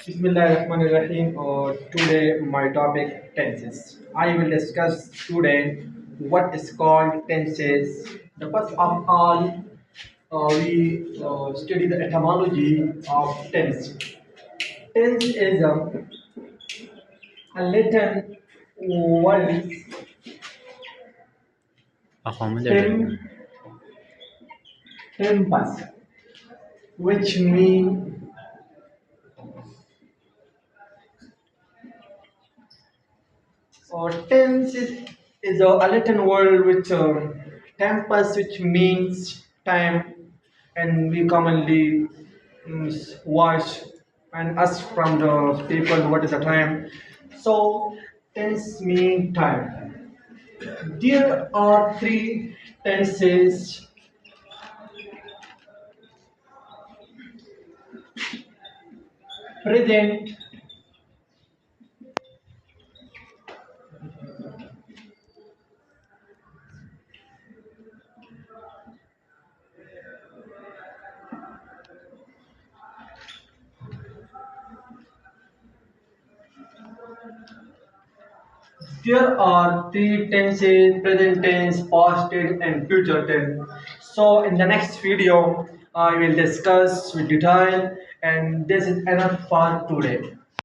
Bismillahirrahmanirrahim. Today my topic tenses. I will discuss today what is called tenses. The first of all, we study the etymology of tense. Tense is a Latin word tem, tempus, which means tense is a Latin word which tempus, which means time, and we commonly watch and ask from the people what is the time. So tense mean time. There are three tenses: present, there are three tenses: present tense, past tense, and future tense. So, in the next video, I will discuss with detail, and this is enough for today.